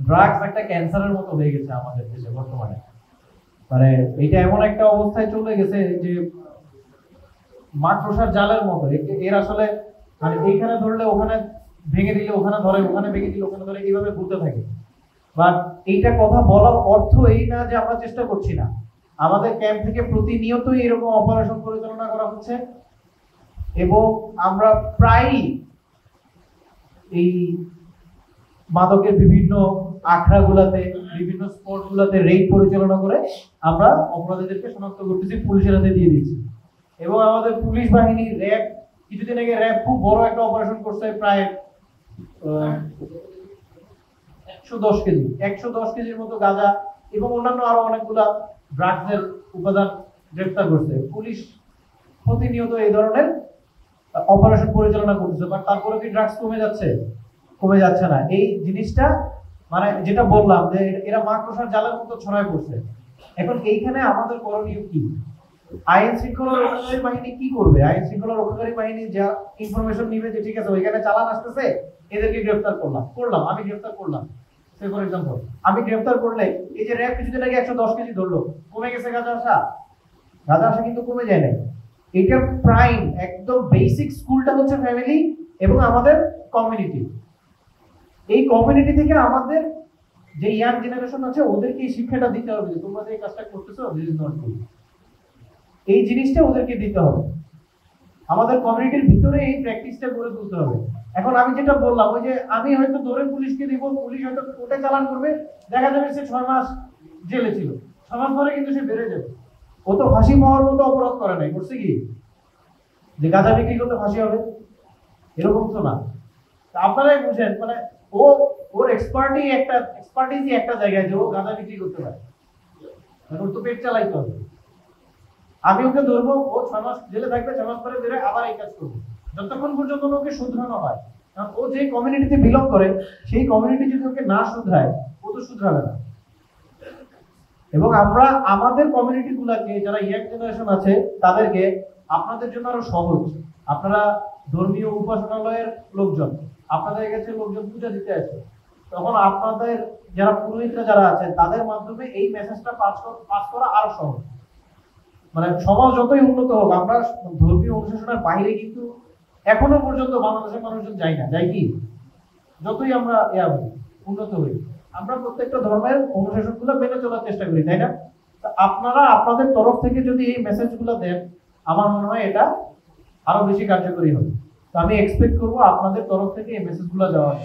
Drugs একটা ক্যান্সারের মতো হয়ে গেছে আমাদের দেশে বর্তমানে। মানে এটা এমন একটা অবস্থায় চলে গেছে যে মাকড়সার জালের মতো। এর আসলে মানে এইখানে ধরলে ওখানে ভেঙে দিলে ওখানে ধরে, ওখানে ভেঙে দিলে ওখানে ধরে, এইভাবে ঘুরতে থাকে। বাট এইটা কথা বলার অর্থ এই না যে আমরা চেষ্টা করছি না। আমাদের ক্যাম্প থেকে প্রতিনিয়তই এরকম অপারেশন পরিচালনা করা হচ্ছে এবং আমরা প্রায়ই এই মাদকের বিভিন্ন আখড়াগুলাতে, বিভিন্ন স্পটগুলাতে রেড পরিচালনা করে আমরা অপরাধীদেরকে শনাক্ত করতেছি, পুলিশের হাতে দিয়ে দিচ্ছি। এবং আমাদের পুলিশ বাহিনী র্যাব কিছুদিন আগে র্যাব খুব বড় একটা অপারেশন করছে, প্রায় 110 কেজির মতো গাঁজা এবং অন্যান্য আরো অনেকগুলা ড্রাগসের উপাদান গ্রেফতার করছে। পুলিশ প্রতিনিয়ত এই ধরনের অপারেশন পরিচালনা করতেছে, বাট তারপরে কি ড্রাগস কমে যাচ্ছে? কমে যাচ্ছে না। এই জিনিসটা মানে যেটা বললাম যে এরা মাকড়সার জালের মতো ছড়ায় পড়ছে। এখন এইখানে আমাদের করণীয় কি? আইন শৃঙ্খলা রক্ষাকারী বাহিনী কি করবে? আইন শৃঙ্খলা রক্ষাকারী বাহিনী যা ইনফরমেশন নিবে যে ঠিক আছে ওইখানে চালান আসতেছে, এদেরকে গ্রেফতার করলাম, আমি গ্রেফতার করলাম। ফর এক্সাম্পল, আমি গ্রেফতার করলে এই যে র্যাব কিছুদিন আগে 110 কেজি ধরলো, কমে গেছে গাঁজা আসা? গাঁজা আসা কিন্তু কমে যায় নাই। এটা প্রাইম একদম বেসিক স্কুলটা হচ্ছে ফ্যামিলি এবং আমাদের কমিউনিটি। এই কমিউনিটি থেকে আমাদের যে ইয়াং জেনারেশন আছে ওদেরকে এই শিক্ষাটা দিতে হবে যে তোমরা যে কাজটা করতেছো দিস ইজ নট গুড। এই জিনিসটা ওদেরকে দিতে হবে। আমাদের কমিউনিটির ভিতরে এই প্র্যাকটিসটা গড়ে তুলতে হবে। এখন আমি যেটা বললাম ওই যে আমি হয়তো ধরে পুলিশকে দিব, পুলিশ হয়তো কোর্টে চালান করবে, দেখা যাবে সে 6 মাস জেলে ছিল, 6 মাস পরে কিন্তু সে বেড়ে যাবে। ও তো ফাঁসি পাওয়ার মতো অপরাধ করে নাই, করছে কি যে গাঁজা বিক্রি করতে ফাঁসি হবে? এরকম তো না। আপনারাই বুঝেন, মানে ওর এক্সপার্টিজই একটা জায়গায় যে ও গাঁজা বিক্রি করতে পারে, ওর তো পেট চালাইতে হবে। আমি ওকে ধরবো, ও 6 মাস জেলে থাকবে, 6 মাস পরে বেরোয় আবার এই কাজ করবো, যতক্ষণ পর্যন্ত ওকে শুধরানো হয়। কারণ ও যে কমিউনিটিতে বিলং করে সেই কমিউনিটি যদি ওকে না শুধরায় ও তো শুধরাবে না। এবং আমরা আমাদের কমিউনিটি গুলাকে, যারা ইয়াং জেনারেশন আছে তাদেরকে, আপনাদের জন্য আরো সহজ, আপনারা ধর্মীয় উপাসনালয়ের লোকজন, আপনাদের কাছে লোকজন পূজা দিতে আসে, তখন আপনাদের যারা পুরোহিতরা যারা আছেন তাদের মাধ্যমে এই মেসেজটা পাস করা আরো সহজ। মানে সমাজ যতই উন্নত হোক, আমরা ধর্মীয় অনুশাসনের বাইরে কিন্তু এখনো পর্যন্ত বাংলাদেশের মানুষজন যায় না। যাই কি? যতই আমরা উন্নত হই, আমরা প্রত্যেকটা ধর্মের অনুশাসন গুলো মেনে চলার চেষ্টা করি, তাই না? আপনারা আপনাদের তরফ থেকে যদি এই মেসেজ গুলো দেন, আমার মনে হয় এটা আরো বেশি কার্যকরী হবে। তো আমি এক্সপেক্ট করবো আপনাদের তরফ থেকে এই মেসেজ গুলো যাওয়ার।